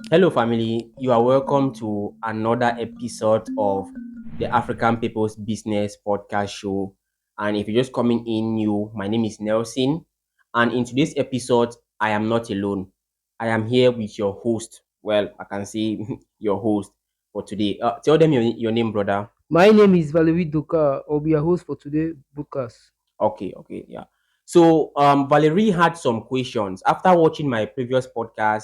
Hello, family. You are welcome to another episode of the African People's Business Podcast Show. And if you're just coming in new, my name is Nelson. And in today's episode, I am not alone. I am here with your host. Well, I can say your host for today. Tell them your name, brother. My name is Valerie Doka. I'll be your host for today podcast. Okay, yeah. So, Valerie had some questions after watching my previous podcast.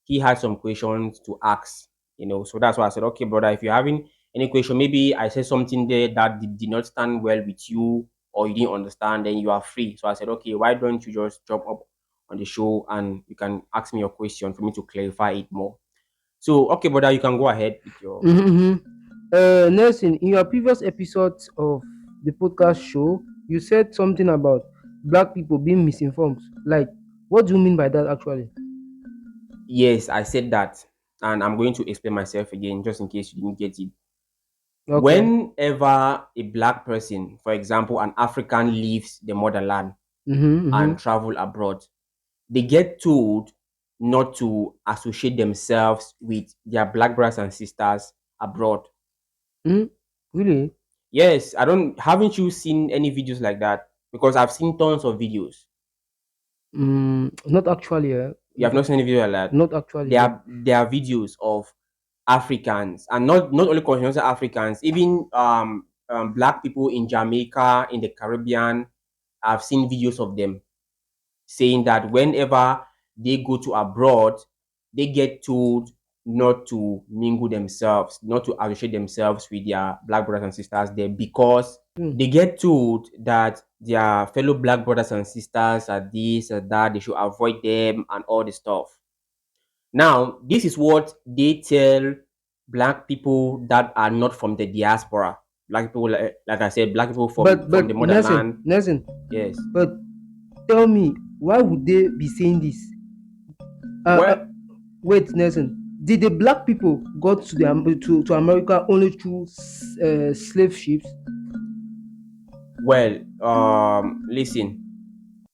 He had some questions to ask, so that's why I said, okay, brother, if you're having any question, maybe I said something there that did not stand well with you or you didn't understand, then you are free. So I said, okay, why don't you just jump up on the show and you can ask me your question for me to clarify it more. So, okay, brother, you can go ahead with your. Mm-hmm. Nelson, in your previous episodes of the podcast show, you said something about black people being misinformed. Like, what do you mean by that actually? Yes, I said that, and I'm going to explain myself again just in case you didn't get it. Okay. Whenever a black person, for example, an African, leaves the motherland Mm-hmm, mm-hmm. and travel abroad, they get told not to associate themselves with their black brothers and sisters abroad. Mm, really? Yes, I don't. Haven't you seen any videos like that? Because I've seen tons of videos. Not actually. You have not seen any video like that. Not actually. There Yeah. are there are videos of Africans, and not only continental Africans, even black people in Jamaica, in the Caribbean. I've seen videos of them saying that whenever they go to abroad, they get told not to mingle themselves, not to associate themselves with their black brothers and sisters there because Mm. they get told that their fellow black brothers and sisters are this or that, they should avoid them and all the stuff. Now, this is what they tell black people that are not from the diaspora. Black people, like I said, black people from the But motherland. Nelson, Yes. but tell me, why would they be saying this? Uh, Well, uh, Wait, Nelson. Did the black people got to to America only through slave ships? listen.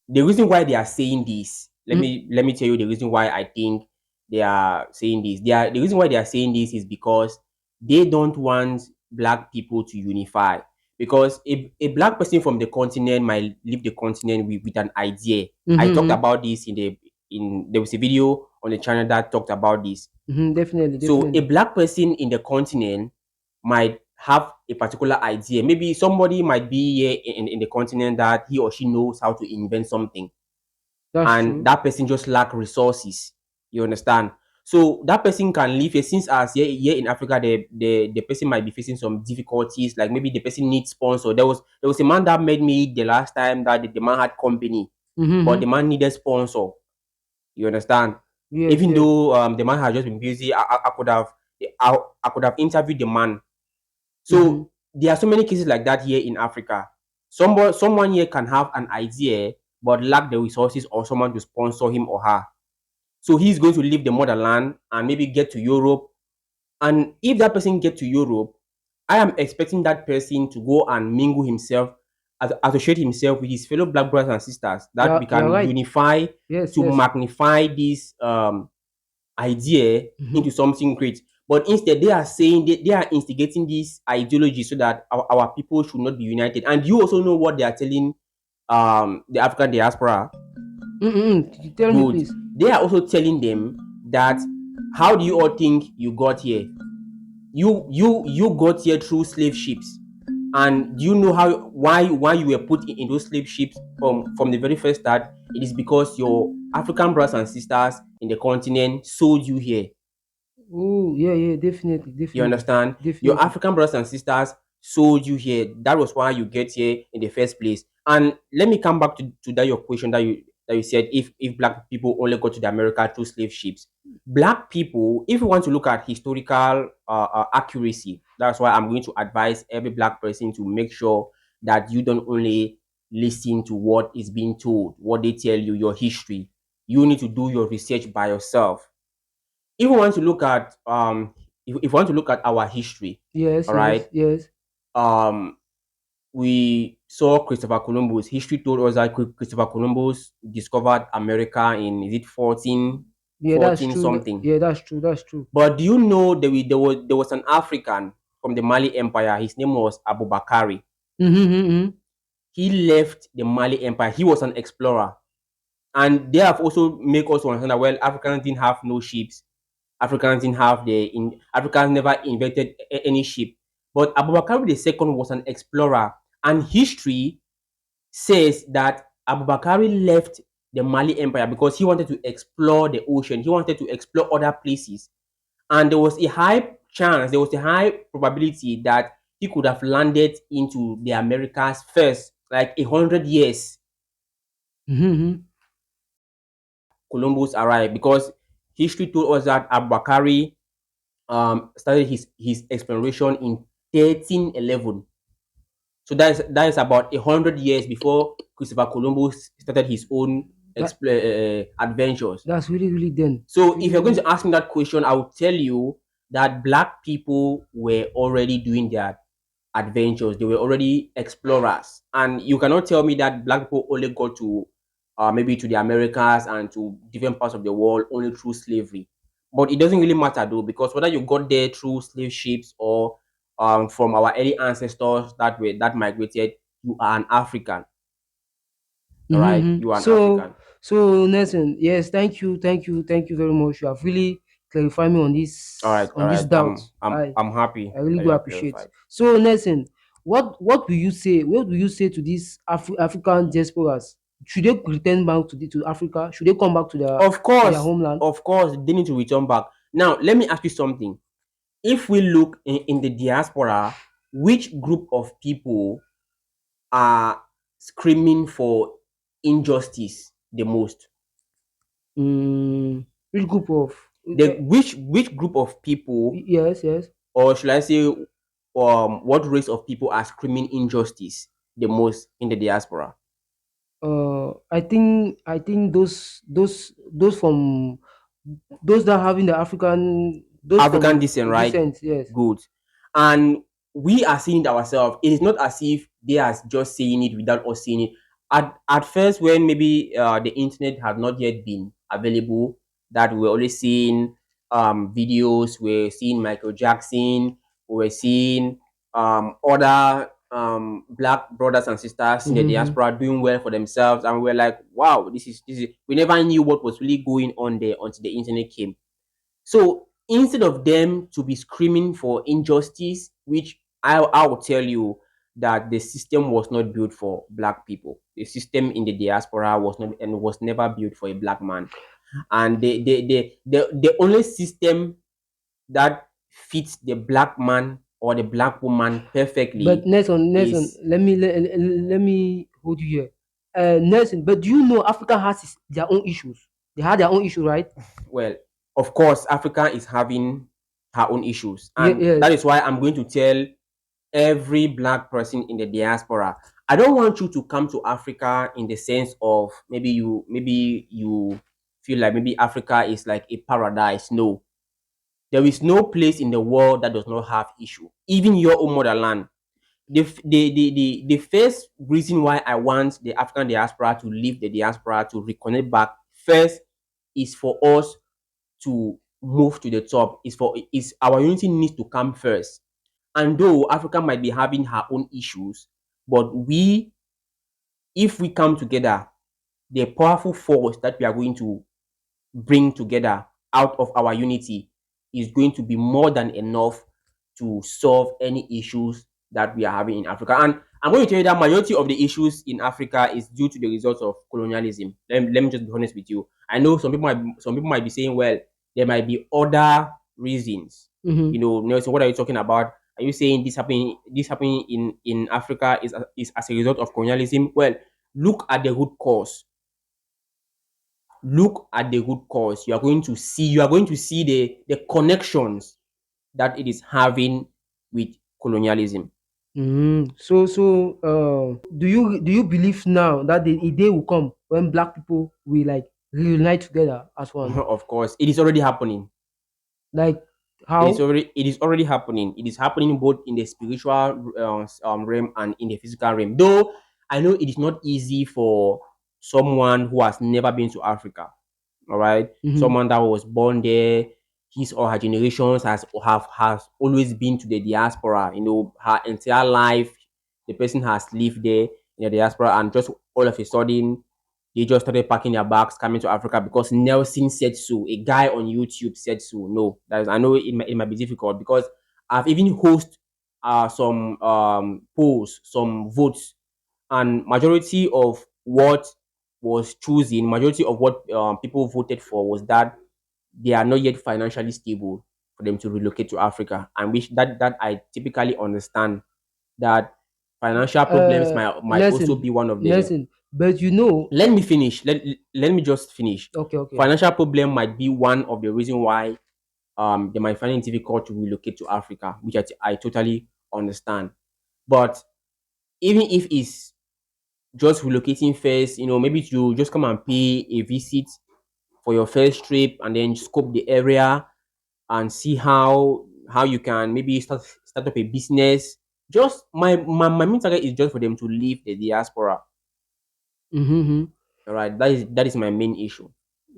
The reason why they are saying this, Mm, let me tell you the reason why I think they are saying this. The reason why they are saying this is because they don't want black people to unify. Because a black person from the continent might leave the continent with an idea. I talked mm-hmm, about this in there was a video on the channel that talked about this. definitely, So a definitely. black person in the continent might have a particular idea. Maybe somebody might be here in the continent that he or she knows how to invent something, That's and true. that person just lack resources. You understand? So that person can live here since as here in Africa, the person might be facing some difficulties, like maybe the person needs sponsor. There was a man that made me the last time that the man had company, but Mm-hmm. the man needed sponsor. You understand? Yes, Even yes. though the man had just been busy, I could have interviewed the man. Mm-hmm. So there are so many cases like that here in Africa. Someone here can have an idea but lack the resources or someone to sponsor him or her. So he's going to leave the motherland and maybe get to Europe. And if that person get to Europe, I am expecting that person to go and mingle himself, associate himself with his fellow black brothers and sisters, that we You're can right. unify Yes, to yes. magnify this idea Mm-hmm. into something great. But instead, they are saying they are instigating this ideology so that our people should not be united. And you also know what they are telling the African diaspora. Mm-hmm. Tell me, Good. please. They are also telling them that how do you all think you got here? You got here through slave ships. And do you know how why you were put in those slave ships from the very first start? It is because your African brothers and sisters in the continent sold you here. Oh, yeah, yeah, definitely, You definitely, understand? Your definitely. African brothers and sisters sold you here. That was why you get here in the first place. And let me come back to that your question that you said if black people only go to the America through slave ships. Black people, if you want to look at historical accuracy, that's why I'm going to advise every black person to make sure that you don't only listen to what is being told, what they tell you, your history. You need to do your research by yourself. If we want to look at if we want to look at our history, Yes, all yes, right, yes. um we saw Christopher Columbus. History told us that Christopher Columbus discovered America in, is it 14? Yeah, that's 14 true. something. Yeah, that's true. That's true. But do you know there was an African from the Mali Empire? His name was Abubakari. Mm-hmm, mm-hmm. He left the Mali Empire. He was an explorer. And they have also make us understand that, well, Africans didn't have no ships. Africans never invented any ship. But Abubakar II was an explorer, and history says that Abubakar left the Mali Empire because he wanted to explore the ocean. He wanted to explore other places, and there was a high probability that he could have landed into the Americas first, like 100 years Mm-hmm, mm-hmm. Columbus arrived, because history told us that Abubakar started his exploration in 1311. So that is about 100 years before Christopher Columbus started his own That adventures. that's really really then. So if Really you're going really. to ask me that question, I will tell you that black people were already doing their adventures. They were already explorers, and you cannot tell me that black people only got to maybe to the Americas and to different parts of the world only through slavery. But it doesn't really matter though, because whether you got there through slave ships or from our early ancestors that migrated, you are an African. All Mm-hmm, right, mm-hmm. you are an So African. so Nelson, yes, thank you very much. You have really clarified me All on this right. doubt. I'm happy I really that do you have appreciate. clarified. So Nelson, what do you say? What do you say to these African diasporas? Should they return back to Africa? Should they come back to their homeland? Of course, they need to return back. Now, let me ask you something. If we look in the diaspora, which group of people are screaming for injustice the most? Which group of Which group of people, yes, yes. or should I say, what race of people are screaming injustice the most in the diaspora? I think those from those that having the African those African from descent, right? descent, yes. Good. And we are seeing it ourselves. It is not as if they are just saying it without us seeing it. At first, when maybe the internet had not yet been available, that we were only seeing videos, we're seeing Michael Jackson, we're seeing other black brothers and sisters in the Mm-hmm. diaspora doing well for themselves, and we're like, wow, this is we never knew what was really going on there until the internet came. So instead of them to be screaming for injustice, which I will tell you that the system was not built for black people. The system in the diaspora was never built for a black man. And the only system that fits the black man or the black woman But perfectly Nelson, is, let me hold you here. Nelson, but do you know Africa has their own issues? They had their own issue, right? well, of course, Africa is having her own issues. And that Yes. is why I'm going to tell every black person in the diaspora, I don't want you to come to Africa in the sense of maybe you feel like maybe Africa is like a paradise. No, there is no place in the world that does not have issue, even your own motherland. The first reason why I want the African diaspora to leave the diaspora to reconnect back first is for us to move to the top. Is our unity needs to come first. And though Africa might be having her own issues, but if we come together, the powerful force that we are going to bring together out of our unity is going to be more than enough to solve any issues that we are having in Africa. And I'm going to tell you that majority of the issues in Africa is due to the results of colonialism. Let me just be honest with you. I know some people might be saying, well, there might be other reasons. Mm-hmm. Nelson, what are you talking about? Are you saying this happening in Africa is as a result of colonialism? Well, look at the root cause. Look at the root cause. You are going to see the connections that it is having with colonialism. Do you believe now that a day will come when black people will like reunite together as one? Of course, it is already happening. Like It is how? already it is already happening. It is happening both in the spiritual realm and in the physical realm. Though I know it is not easy for someone who has never been to Africa. All right, Mm-hmm. someone that was born there, his or her generations has always been to the diaspora. You know, her entire life, the person has lived there in the diaspora, and just all of a sudden, they just started packing their bags, coming to Africa because Nelson said so. A guy on YouTube said so. No, that is, I know it might be difficult because I've even hosted some polls, some votes, and majority of what was choosing, majority of what people voted for was that they are not yet financially stable for them to relocate to Africa, and which that I typically understand that financial problems might also Nelson, be one of the. Nelson, but you know, Let me finish. Let me just finish. okay, okay. Financial problem might be one of the reason why they might find it difficult to relocate to Africa, which I totally understand. But even if it's just relocating first, you know, maybe you just come and pay a visit for your first trip and then scope the area and see how you can maybe start up a business. Just my main target is just for them to leave the diaspora. Mm-hmm. All right, that is my main issue.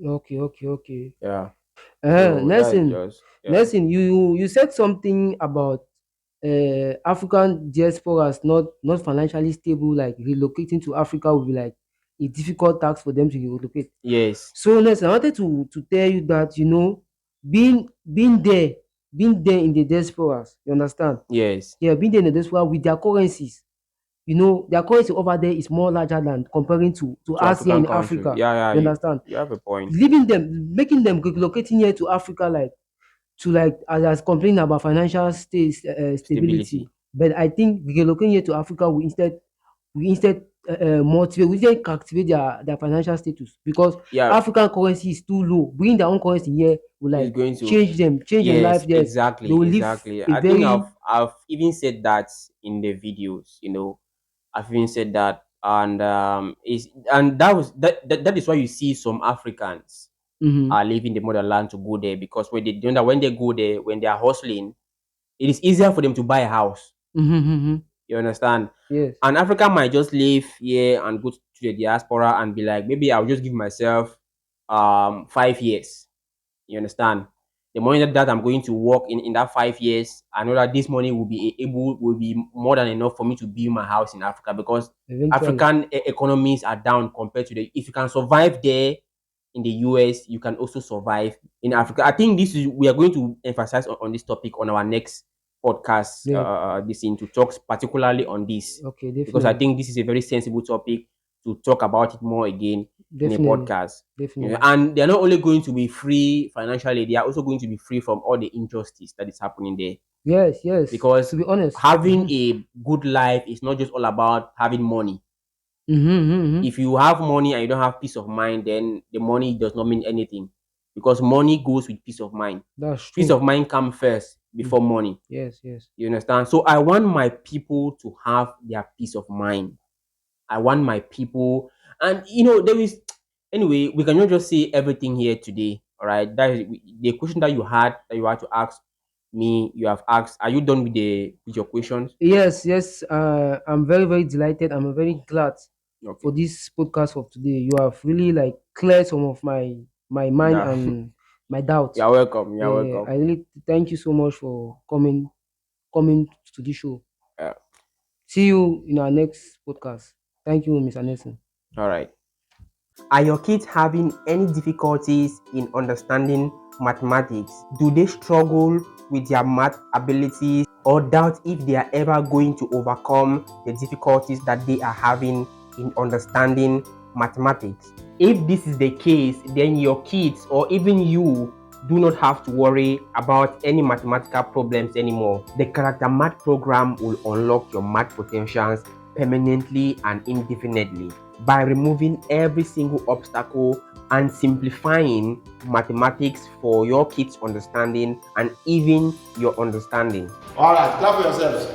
Okay, okay, okay. Yeah. So that is Nelson, just, yeah. Nelson, you said something about African diasporas not financially stable, like relocating to Africa will be like a difficult task for them to relocate. Yes. So Nelson, I wanted to tell you that being there in the diasporas, you understand? Yes. Yeah, being there in the diaspora with their currencies, their currency over there is more larger than comparing to To us here African in country. Africa. Yeah, yeah. You You understand? you have a point. Leaving them, making them relocating here to Africa, like to like as complaining about financial stability. Stability. But I think relocating here to Africa will instead motivate, will instead captivate their financial status, because Yeah, African currency is too low. Bringing their own currency here will is like going to. change them life. Yes, Yes, they exactly, will live exactly. a I think I've very. I've even said that in the videos. You know, I've even said that, and that is why you see some Africans Mhm, are leaving the motherland to go there, because when they go there, when they are hustling, it is easier for them to buy a house. mhm, mhm. You understand? Yes, An African might just live here and go to the diaspora and be like, maybe I'll just give myself 5 years. You understand? The money that I'm going to work in that 5 years, I know that this money will be more than enough for me to build my house in Africa, because eventually. African economies are down compared to the. If you can survive there in the US, you can also survive in Africa. I think we are going to emphasize on this topic on our next podcast. Yeah, This in to talk particularly on this, okay, because I definitely, think this is a very sensible topic to talk about it more again in a definitely, podcast. You know, definitely. and they're not only going to be free financially, they are also going to be free from all the injustice that is happening there. Yes, yes. Because To be honest. having Mm-hmm. a good life is not just all about having money. Mm-hmm, mm-hmm. If you have money and you don't have peace of mind, then the money does not mean anything, because money goes with peace of mind. That's Peace true. of mind comes first before Mm-hmm. money. Yes, yes. You understand? So I want my people to have their peace of mind. I want my people, and there is. Anyway, we cannot just say everything here today. All right, that is the question that you had to ask me. You have asked. Are you done with your questions? Yes, yes. I'm very, very delighted. I'm very glad for Okay, this podcast of today. You have really like cleared some of my mind that and my doubts. you're welcome. You're Yeah, welcome. I really thank you so much for coming to the show. Yeah. See you in our next podcast. Thank you, Mr. Nelson. All right. Are your kids having any difficulties in understanding mathematics? Do they struggle with their math abilities or doubt if they are ever going to overcome the difficulties that they are having in understanding mathematics? If this is the case, then your kids or even you do not have to worry about any mathematical problems anymore. The Character Math program will unlock your math potentials permanently and indefinitely by removing every single obstacle and simplifying mathematics for your kids' understanding and even your understanding. All right, clap for yourselves.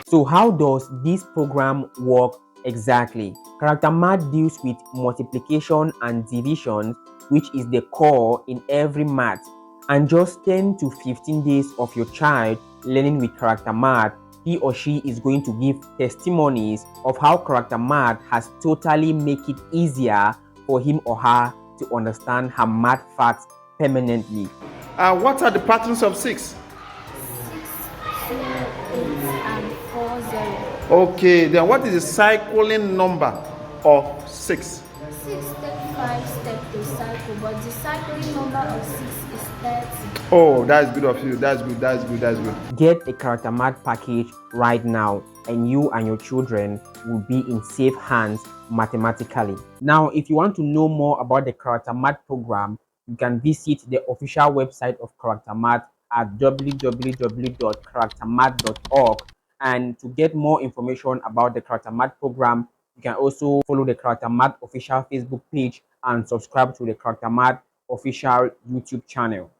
So, how does this program work exactly? Character Math deals with multiplication and division, which is the core in every math. And just 10 to 15 days of your child learning with Character Math, he or she is going to give testimonies of how Character Math has totally made it easier for him or her to understand her math facts permanently. What are the patterns of 6? 6, 2, 8, and 4, 0. Okay, then what is the cycling number of 6? 6 take 5 steps to cycle, but the cycling number of 6 is 30. Oh, that's good of you. That's good. That's good. That's good. Get a character math package right now, and you and your children will be in safe hands mathematically. Now, if you want to know more about the character math program, you can visit the official website of character math at www.charactermath.org. And to get more information about the character math program, you can also follow the character math official Facebook page and subscribe to the character math official YouTube channel.